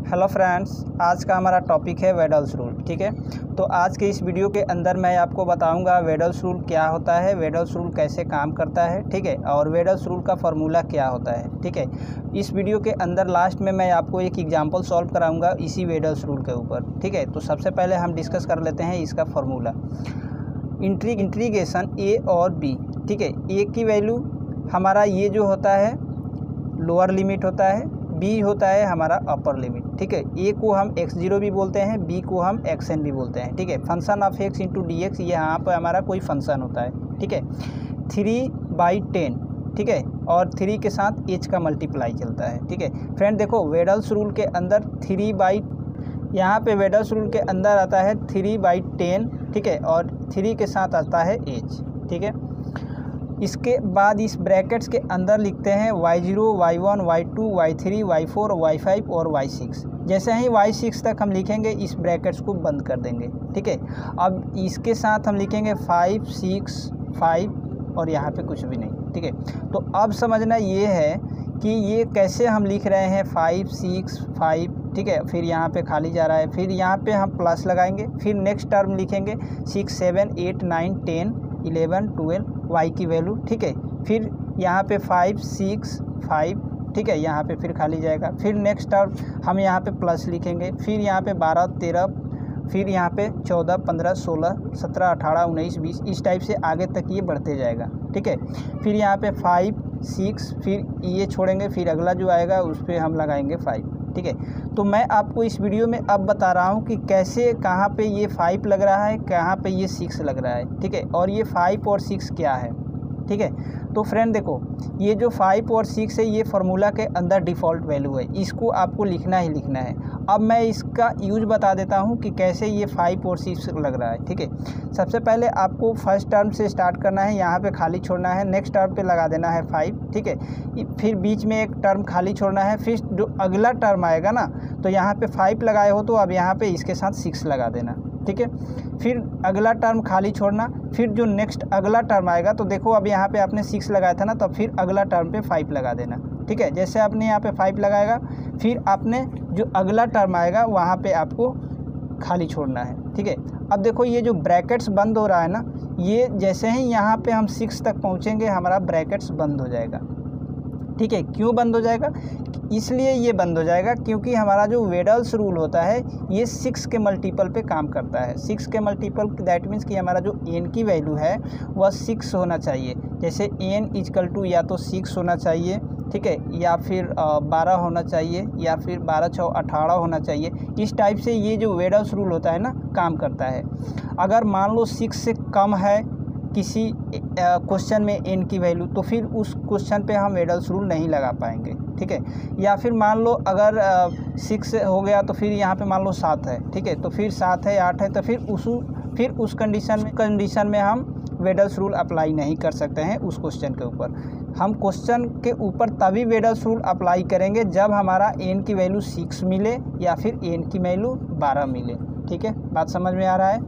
Hello friends, आज का हमारा टॉपिक है वेडल्स रूल। ठीक है, तो आज के इस वीडियो के अंदर मैं आपको बताऊंगा वेडल्स रूल क्या होता है, वेडल्स रूल कैसे काम करता है। ठीक है, और वेडल्स रूल का फार्मूला क्या होता है। ठीक है, इस वीडियो के अंदर लास्ट में मैं आपको एक एग्जांपल सॉल्व कराऊंगा इसी वेडल्स रूल के ऊपर। ठीक है, तो सबसे पहले हम डिस्कस कर लेते हैं इसका फार्मूला। इंटीग्रेशन ए और बी। ठीक है, ए की वैल्यू हमारा ये जो होता है लोअर लिमिट होता है, बी होता है हमारा अपर लिमिट। ठीक है, ए को हम x0 भी बोलते हैं, बी को हम xn भी बोलते हैं। ठीक है, function of x into D x, ये यहाँ पर हमारा कोई फंक्शन होता है। ठीक है, 3/10। ठीक है, और 3 के साथ h का मल्टीप्लाई चलता है। ठीक है फ्रेंड, देखो वेडल्स रूल के अंदर यहाँ पे वेडल्स रूल के अंदर आता है 3/10। ठीक है, और 3 के साथ आता है h। ठीक है, इसके बाद इस ब्रैकेट्स के अंदर लिखते हैं y0, y1, y2, y3, y4, y5 और y6। जैसे ही y6 तक हम लिखेंगे इस ब्रैकेट्स को बंद कर देंगे। ठीक है, अब इसके साथ हम लिखेंगे 5, 6, 5 और यहाँ पे कुछ भी नहीं। ठीक है, तो अब समझना ये है कि ये कैसे हम लिख रहे हैं 5, 6, 5। ठीक है, फिर यहाँ पे खाली जा रहा है, फिर यहाँ पे हम प्लस लगाएंगे, फिर नेक्स्ट टर्म लिखेंगे 6, 7, 8, 9, 10, 11, 12 y की वैल्यू। ठीक है, फिर यहाँ पे 5, 6, 5। ठीक है, यहाँ पे फिर खाली जाएगा, फिर नेक्स्ट टर्म हम यहाँ पे प्लस लिखेंगे, फिर यहाँ पे 12, 13, फिर यहाँ पे 14, 15, 16, 17, 18, 19, 20, इस टाइप से आगे तक ये बढ़ते जाएगा। ठीक है, फिर यहाँ पे 5, 6, फिर ये छोड़ेंगे, फिर अगला जो आएगा उस पर हम लगाएंगे 5। ठीक है, तो मैं आपको इस वीडियो में अब बता रहा हूँ कि कैसे कहाँ पे ये 5 लग रहा है, कहाँ पे ये 6 लग रहा है। ठीक है, और ये 5 और 6 क्या है। ठीक है, तो फ्रेंड देखो, ये जो 5 और 6 है ये फार्मूला के अंदर डिफ़ॉल्ट वैल्यू है, इसको आपको लिखना ही लिखना है। अब मैं इसका यूज बता देता हूँ कि कैसे ये 5 और 6 लग रहा है। ठीक है, सबसे पहले आपको फर्स्ट टर्म से स्टार्ट करना है, यहाँ पे खाली छोड़ना है, नेक्स्ट टर्म पे लगा देना है 5। ठीक है, फिर बीच में एक टर्म खाली छोड़ना है, फिर जो अगला टर्म आएगा ना, तो यहाँ पे 5 लगाए हो तो अब यहाँ पे इसके साथ 6 लगा देना। ठीक है, फिर अगला टर्म खाली छोड़ना, फिर जो नेक्स्ट अगला टर्म आएगा तो देखो अब यहाँ पे आपने 6 लगाया था ना, तो फिर अगला टर्म पे 5 लगा देना। ठीक है, जैसे आपने यहाँ पे 5 लगाएगा, फिर आपने जो अगला टर्म आएगा वहाँ पे आपको खाली छोड़ना है। ठीक है, अब देखो ये जो ब्रैकेट्स बंद हो रहा है ना, ये जैसे ही यहाँ पे हम 6 तक पहुँचेंगे हमारा ब्रैकेट्स बंद हो जाएगा। ठीक है, क्यों बंद हो जाएगा? इसलिए ये बंद हो जाएगा क्योंकि हमारा जो वेडल्स रूल होता है ये 6 के मल्टीपल पे काम करता है। 6 के मल्टीपल दैट मीन्स कि हमारा जो n की वैल्यू है वह 6 होना चाहिए। जैसे n इक्वल टू या तो 6 होना चाहिए, ठीक है, या फिर 12 होना चाहिए, या फिर 12, 6, 18 होना चाहिए। इस टाइप से ये जो वेडल्स रूल होता है ना काम करता है। अगर मान लो 6 से कम है किसी क्वेश्चन में n की वैल्यू, तो फिर उस क्वेश्चन पे हम वेडल्स रूल नहीं लगा पाएंगे। ठीक है, या फिर मान लो अगर 6 हो गया तो फिर यहाँ पे मान लो 7 है। ठीक है, तो फिर 7 है, 8 है, तो फिर उस कंडीशन में हम वेडल्स रूल अप्लाई नहीं कर सकते हैं उस क्वेश्चन के ऊपर। हम क्वेश्चन के ऊपर तभी वेडल्स रूल अप्लाई करेंगे जब हमारा n की वैल्यू 6 मिले या फिर n की वैल्यू 12 मिले। ठीक है, बात समझ में आ रहा है?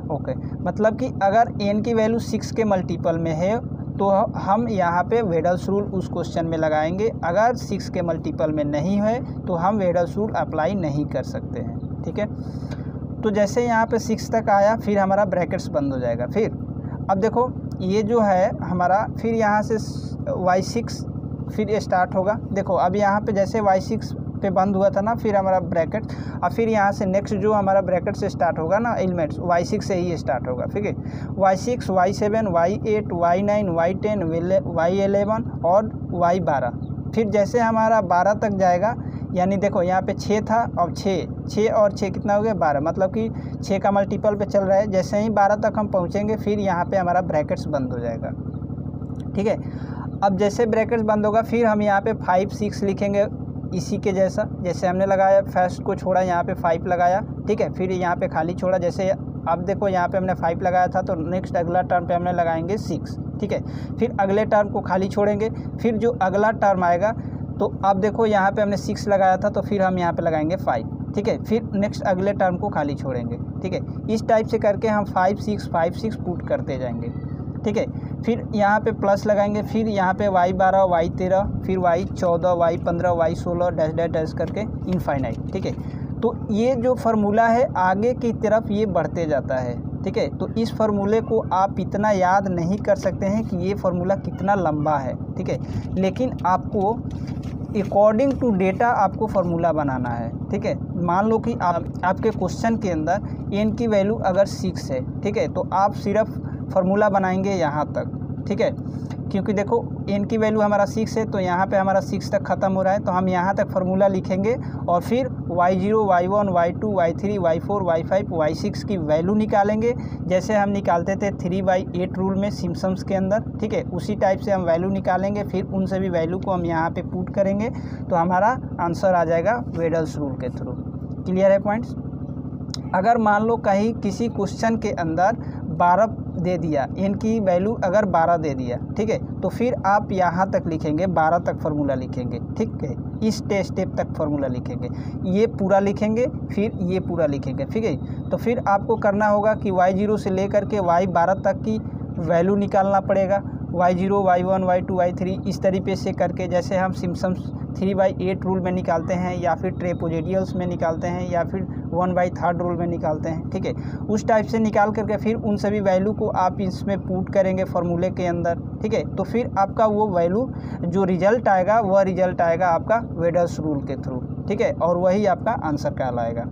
ओके, मतलब कि अगर n की वैल्यू 6 के मल्टीपल में है तो हम यहाँ पे वेडल्स रूल उस क्वेश्चन में लगाएंगे। अगर 6 के मल्टीपल में नहीं है तो हम वेडल्स रूल अप्लाई नहीं कर सकते हैं। ठीक है, तो जैसे यहाँ पे 6 तक आया फिर हमारा ब्रैकेट्स बंद हो जाएगा। फिर अब देखो ये जो है हमारा, फिर यहाँ से y6 फिर स्टार्ट होगा। देखो अब यहाँ पे जैसे y6 पे बंद हुआ था ना, फिर हमारा ब्रैकेट, और फिर यहाँ से नेक्स्ट जो हमारा ब्रैकेट से स्टार्ट होगा ना एलिमेंट्स, y6 से ही स्टार्ट होगा। ठीक है, y6, y7, y8, y9, y10, y11 और y12। फिर जैसे हमारा 12 तक जाएगा, यानी देखो यहाँ पे 6 था, अब 6 और 6 कितना हो गया 12, मतलब कि 6 का मल्टीपल पे चल रहा है। जैसे ही 12 तक हम पहुँचेंगे फिर यहाँ पे हमारा ब्रैकेट्स बंद हो जाएगा। ठीक है, अब जैसे ब्रैकेट्स बंद होगा फिर हम यहाँ पे 5, 6 लिखेंगे इसी के जैसा, जैसे हमने लगाया फर्स्ट को छोड़ा यहाँ पे 5 लगाया। ठीक है, फिर यहाँ पे खाली छोड़ा। जैसे अब देखो यहाँ पे हमने 5 लगाया था तो नेक्स्ट अगला टर्म पे हमने लगाएंगे 6। ठीक है, फिर अगले टर्म को खाली छोड़ेंगे, फिर जो अगला टर्म आएगा तो अब देखो यहाँ पे हमने 6 लगाया था तो फिर हम यहाँ पे लगाएंगे 5। ठीक है, फिर नेक्स्ट अगले टर्म को खाली छोड़ेंगे। ठीक है, इस टाइप से करके हम 5, 6 पुट करते जाएंगे। ठीक है, फिर यहाँ पे प्लस लगाएंगे, फिर यहाँ पे y12 y13 फिर y14 y15 y16 dash dash dash करके इनफाइनाइट। ठीक है, तो ये जो फार्मूला है आगे की तरफ ये बढ़ते जाता है। ठीक है, तो इस फार्मूले को आप इतना याद नहीं कर सकते हैं कि ये फार्मूला कितना लंबा है। ठीक है, लेकिन आपको अकॉर्डिंग टू डेटा आपको फार्मूला बनाना है। ठीक है, मान लो कि आपके क्वेश्चन के अंदर एन की वैल्यू अगर 6 है, ठीक है, तो आप सिर्फ फार्मूला बनाएंगे यहाँ तक। ठीक है, क्योंकि देखो एन की वैल्यू हमारा 6 है, तो यहाँ पे हमारा 6 तक ख़त्म हो रहा है, तो हम यहाँ तक फार्मूला लिखेंगे और फिर y0 y1 y2 y3 y4 y5 y6 की वैल्यू निकालेंगे, जैसे हम निकालते थे 3/8 रूल में सिम्पसन्स के अंदर। ठीक है, उसी टाइप से हम वैल्यू निकालेंगे, फिर उन सभी वैल्यू को हम यहाँ पे पुट करेंगे, तो हमारा आंसर आ जाएगा वेडल्स रूल के थ्रू। क्लियर है पॉइंट्स? अगर मान लो कहीं किसी क्वेश्चन के अंदर 12 दे दिया, एन की वैल्यू अगर 12 दे दिया, ठीक है, तो फिर आप यहाँ तक लिखेंगे, 12 तक फार्मूला लिखेंगे। ठीक है, इस स्टेप तक फार्मूला लिखेंगे, ये पूरा लिखेंगे, फिर ये पूरा लिखेंगे। ठीक है, तो फिर आपको करना होगा कि y0 से लेकर के y12 तक की वैल्यू निकालना पड़ेगा, y0 y1 y2 y3 इस तरीके से करके, जैसे हम सिम्पसन्स 3/8 रूल में निकालते हैं, या फिर ट्रेपोजेडियल्स में निकालते हैं, या फिर 1/3 रूल में निकालते हैं। ठीक है, उस टाइप से निकाल करके फिर उन सभी वैल्यू को आप इसमें पुट करेंगे फार्मूले के अंदर। ठीक है, तो फिर आपका वो वैल्यू जो रिजल्ट आएगा वह रिजल्ट आएगा आपका वेडल्स रूल के थ्रू। ठीक है, और वही आपका आंसर कहलाएगा।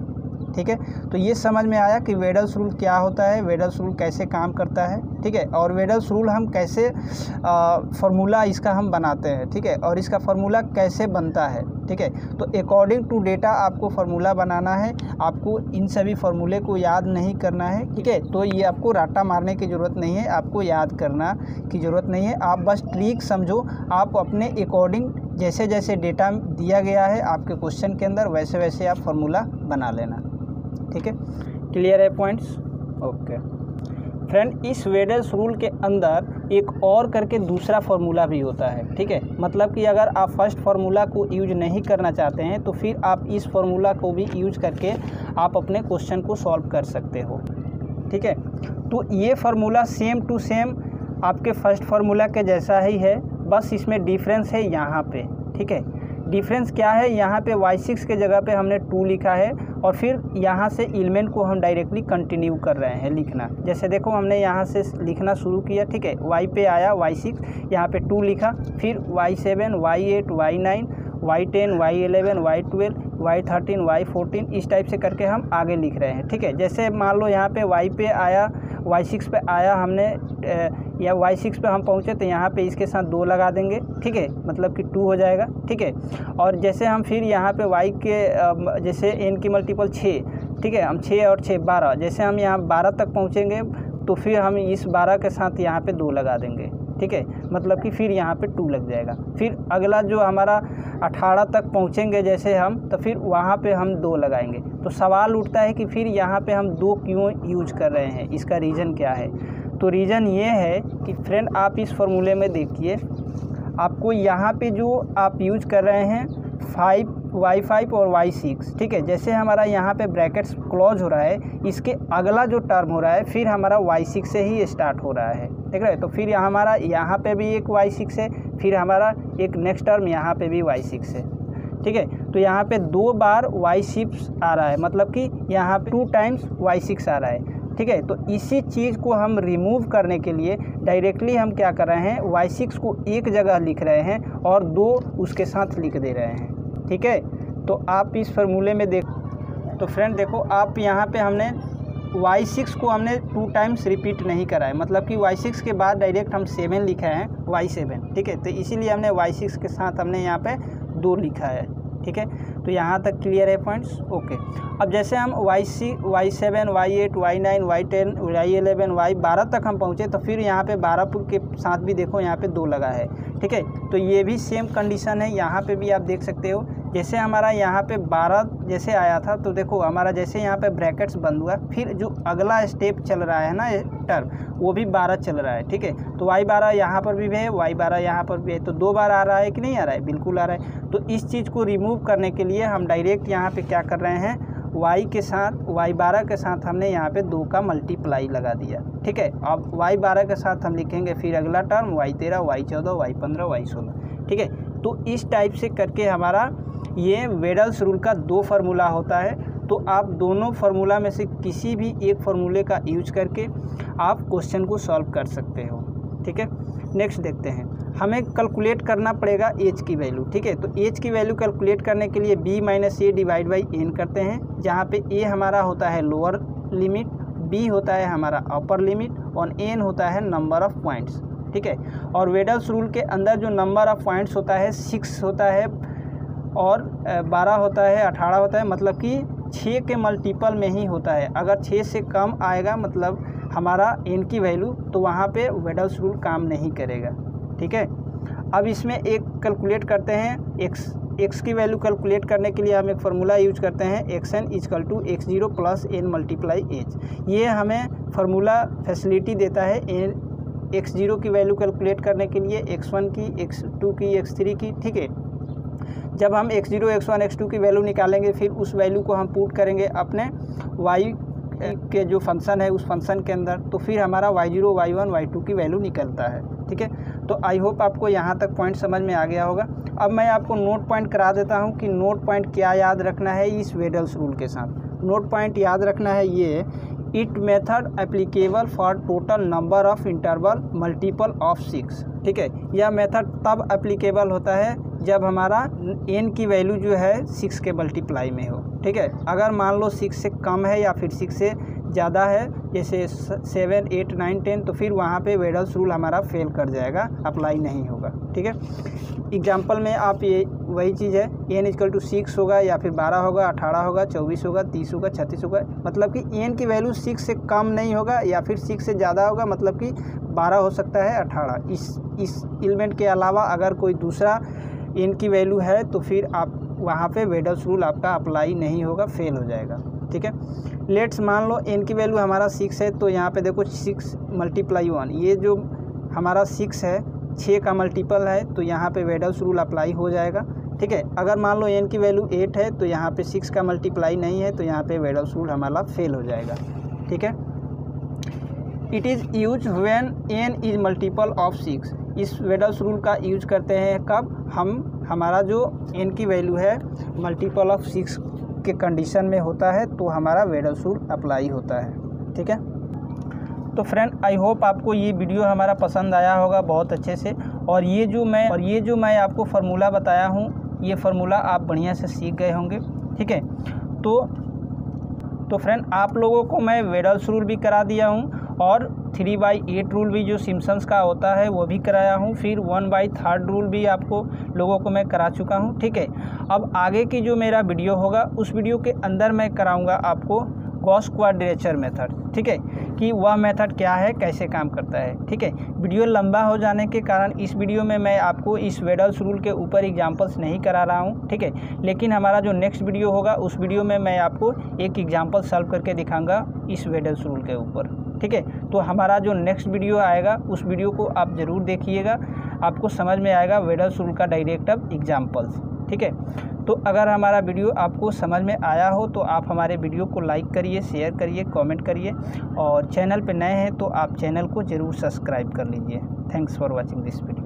ठीक है, तो ये समझ में आया कि वेडल्स रूल क्या होता है, वेडल्स रूल कैसे काम करता है। ठीक है, और वेडल्स रूल हम कैसे फार्मूला इसका हम बनाते हैं। ठीक है, और इसका फार्मूला कैसे बनता है। ठीक है, तो अकॉर्डिंग टू डेटा आपको फार्मूला बनाना है, आपको इन सभी फार्मूले को याद नहीं करना है। ठीक है, तो ये आपको राटा मारने की ज़रूरत नहीं है, आपको याद करना की ज़रूरत नहीं है, आप बस ट्रिक समझो, आप अपने अकॉर्डिंग जैसे जैसे डेटा दिया गया है आपके क्वेश्चन के अंदर वैसे वैसे आप फार्मूला बना लेना। ठीक है, क्लियर है पॉइंट्स? ओके फ्रेंड, इस वेडल्स रूल के अंदर एक और करके दूसरा फार्मूला भी होता है। ठीक है, मतलब कि अगर आप फर्स्ट फार्मूला को यूज नहीं करना चाहते हैं तो फिर आप इस फार्मूला को भी यूज करके आप अपने क्वेश्चन को सॉल्व कर सकते हो। ठीक है, तो ये फार्मूला सेम टू सेम आपके फर्स्ट फार्मूला के जैसा ही है, बस इसमें डिफरेंस है यहाँ पे। ठीक है, डिफरेंस क्या है, यहाँ पे y6 के जगह पे हमने 2 लिखा है, और फिर यहाँ से एलिमेंट को हम डायरेक्टली कंटिन्यू कर रहे हैं लिखना। जैसे देखो हमने यहाँ से लिखना शुरू किया। ठीक है, y पे आया y6, यहाँ पे 2 लिखा, फिर y7 y8 y9 y10 y11 y12 y13 y14 इस टाइप से करके हम आगे लिख रहे हैं। ठीक है, जैसे मान लो यहाँ पे y पे आया, y6 पे आया हमने, या y6 पे हम पहुँचे तो यहाँ पे इसके साथ 2 लगा देंगे। ठीक है, मतलब कि 2 हो जाएगा। ठीक है, और जैसे हम फिर यहाँ पे y के जैसे n की मल्टीपल 6, ठीक है, हम 6 और 6 12, जैसे हम यहाँ 12 तक पहुँचेंगे तो फिर हम इस 12 के साथ यहाँ पे 2 लगा देंगे। ठीक है, मतलब कि फिर यहाँ पे 2 लग जाएगा। फिर अगला जो हमारा 18 तक पहुँचेंगे जैसे हम, तो फिर वहाँ पे हम 2 लगाएंगे। तो सवाल उठता है कि फिर यहाँ पे हम 2 क्यों यूज कर रहे हैं, इसका रीज़न क्या है? तो रीज़न ये है कि फ्रेंड आप इस फार्मूले में देखिए, आपको यहाँ पे जो आप यूज कर रहे हैं 5 y5 और y6, ठीक है, जैसे हमारा यहाँ पे ब्रैकेट्स क्लोज हो रहा है, इसके अगला जो टर्म हो रहा है फिर हमारा y6 से ही स्टार्ट हो रहा है। ठीक है, तो फिर हमारा यहाँ पे भी एक y6 है, फिर हमारा एक नेक्स्ट टर्म यहाँ पे भी y6 है। ठीक है, तो यहाँ पे 2 बार y6 आ रहा है, मतलब कि यहाँ पे 2 टाइम्स y6 आ रहा है। ठीक है, तो इसी चीज़ को हम रिमूव करने के लिए डायरेक्टली हम क्या कर रहे हैं, y6 को एक जगह लिख रहे हैं और 2 उसके साथ लिख दे रहे हैं। ठीक है, तो आप इस फार्मूले में तो फ्रेंड देखो, आप यहाँ पे हमने y6 को हमने 2 टाइम्स रिपीट नहीं करा है, मतलब कि y6 के बाद डायरेक्ट हम 7 लिखा है y7। ठीक है, तो इसीलिए हमने y6 के साथ हमने यहाँ पे 2 लिखा है। ठीक है, तो यहाँ तक क्लियर है पॉइंट्स? ओके, अब जैसे हम y7 y8 y9 y10 y11 y12 तक हम पहुँचे, तो फिर यहाँ पे 12 के साथ भी देखो यहाँ पे 2 लगा है। ठीक है, तो ये भी सेम कंडीशन है, यहाँ पे भी आप देख सकते हो। जैसे हमारा यहाँ पे 12 जैसे आया था, तो देखो हमारा जैसे यहाँ पे ब्रैकेट्स बंद हुआ, फिर जो अगला स्टेप चल रहा है ना टर्म, वो भी 12 चल रहा है। ठीक है, तो y12 यहाँ पर भी है, y12 यहाँ पर भी है, तो 2 बार आ रहा है कि नहीं आ रहा है? बिल्कुल आ रहा है। तो इस चीज़ को रिमूव करने के लिए हम डायरेक्ट यहाँ पे क्या कर रहे हैं, y के साथ y12 के साथ हमने यहाँ पे 2 का मल्टीप्लाई लगा दिया, ठीक है। अब y12 के साथ हम लिखेंगे फिर अगला term y13, y14, y15, y16, ठीक है। तो इस टाइप से करके हमारा ये वेडल्स रूल का 2 फार्मूला होता है। तो आप दोनों फार्मूला में से किसी भी एक फार्मूले का यूज करके आप क्वेश्चन को सॉल्व कर सकते हो, ठीक है। नेक्स्ट देखते हैं, हमें कैलकुलेट करना पड़ेगा एज की वैल्यू, ठीक है। तो एज की वैल्यू कैलकुलेट करने के लिए b minus a divide by n करते हैं, जहाँ पे a हमारा होता है लोअर लिमिट, b होता है हमारा अपर लिमिट और n होता है नंबर ऑफ़ पॉइंट्स, ठीक है। और वेडल्स रूल के अंदर जो नंबर ऑफ़ पॉइंट्स होता है 6 होता है और 12 होता है, 18 होता है, मतलब कि 6 के मल्टीपल में ही होता है। अगर 6 से कम आएगा मतलब हमारा n की वैल्यू, तो वहाँ पे वेडल्स रूल काम नहीं करेगा, ठीक है। अब इसमें एक कैलकुलेट करते हैं x की वैल्यू कैलकुलेट करने के लिए हम एक फार्मूला यूज करते हैं xn = x0 + n × एज। ये हमें फार्मूला फैसिलिटी देता है x0 की वैल्यू कैलकुलेट करने के लिए, x1 की, x2 की, x3 की, ठीक है। जब हम x0, x1, x2 की वैल्यू निकालेंगे फिर उस वैल्यू को हम पुट करेंगे अपने y के जो फंक्शन है उस फंक्शन के अंदर, तो फिर हमारा y0, y1, y2 की वैल्यू निकलता है, ठीक है। तो आई होप आपको यहाँ तक पॉइंट समझ में आ गया होगा। अब मैं आपको नोट पॉइंट करा देता हूँ कि नोट पॉइंट क्या याद रखना है इस वेडल्स रूल के साथ। नोट पॉइंट याद रखना है ये, it method applicable for total number of interval multiple of 6, ठीक है। यह मेथड तब एप्लीकेबल होता है जब हमारा n की वैल्यू जो है 6 के मल्टीप्लाई में हो, ठीक है। अगर मान लो 6 से कम है या फिर 6 से ज़्यादा है, जैसे 7, 8, 9, 10, तो फिर वहाँ पे वेडल्स रूल हमारा फेल कर जाएगा, अप्लाई नहीं होगा, ठीक है। एग्जाम्पल में आप ये वही चीज़ है, n = 6 होगा या फिर 12 होगा, 18 होगा, 24 होगा, 30 होगा, 36 होगा, मतलब कि n की वैल्यू 6 से कम नहीं होगा या फिर 6 से ज़्यादा होगा, मतलब कि 12 हो सकता है, 18। इस एलिमेंट के अलावा अगर कोई दूसरा n की वैल्यू है तो फिर आप वहाँ पे वेडल्स रूल आपका अप्लाई नहीं होगा, फेल हो जाएगा, ठीक है। लेट्स मान लो n की वैल्यू हमारा 6 है, तो यहाँ पे देखो 6 × 1, ये जो हमारा 6 है 6 का मल्टीपल है, तो यहाँ पे वेडल्स रूल अप्लाई हो जाएगा, ठीक है। अगर मान लो n की वैल्यू 8 है तो यहाँ पे 6 का मल्टीप्लाई नहीं है, तो यहाँ पे वेडल्स रूल हमारा फेल हो जाएगा, ठीक है। It is use when n is multiple of 6। इस वेडल्स रूल का यूज करते हैं कब, हमारा जो n की वैल्यू है मल्टीपल ऑफ 6 के कंडीशन में होता है, तो हमारा वेडल्स रूल अप्लाई होता है, ठीक है। तो फ्रेंड आई होप आपको ये वीडियो हमारा पसंद आया होगा बहुत अच्छे से, और ये जो मैं आपको फार्मूला बताया हूँ ये फार्मूला आप बढ़िया से सीख गए होंगे, ठीक है। तो फ्रेंड आप लोगों को मैं वेडल्स रूल भी करा दिया हूँ और 3/8 रूल भी जो सिम्पसन्स का होता है वो भी कराया हूँ, फिर 1/3 रूल भी आपको लोगों को मैं करा चुका हूँ, ठीक है। अब आगे की जो मेरा वीडियो होगा उस वीडियो के अंदर मैं कराऊँगा आपको गॉस क्वाड्रेचर मेथड, ठीक है, कि वह मेथड क्या है, कैसे काम करता है, ठीक है। वीडियो लंबा हो जाने के कारण इस वीडियो में मैं आपको इस वेडल्स रूल के ऊपर एग्जांपल्स नहीं करा रहा हूं, ठीक है। लेकिन हमारा जो नेक्स्ट वीडियो होगा उस वीडियो में मैं आपको एक एग्जांपल सॉल्व करके दिखाऊंगा इस वेडल्स रूल के ऊपर, ठीक है। तो हमारा जो नेक्स्ट वीडियो आएगा उस वीडियो को आप ज़रूर देखिएगा, आपको समझ में आएगा वेडल्स रूल का डायरेक्ट एग्जाम्पल्स, ठीक है। तो अगर हमारा वीडियो आपको समझ में आया हो तो आप हमारे वीडियो को लाइक करिए, शेयर करिए, कमेंट करिए, और चैनल पे नए हैं तो आप चैनल को ज़रूर सब्सक्राइब कर लीजिए। Thanks for watching this video.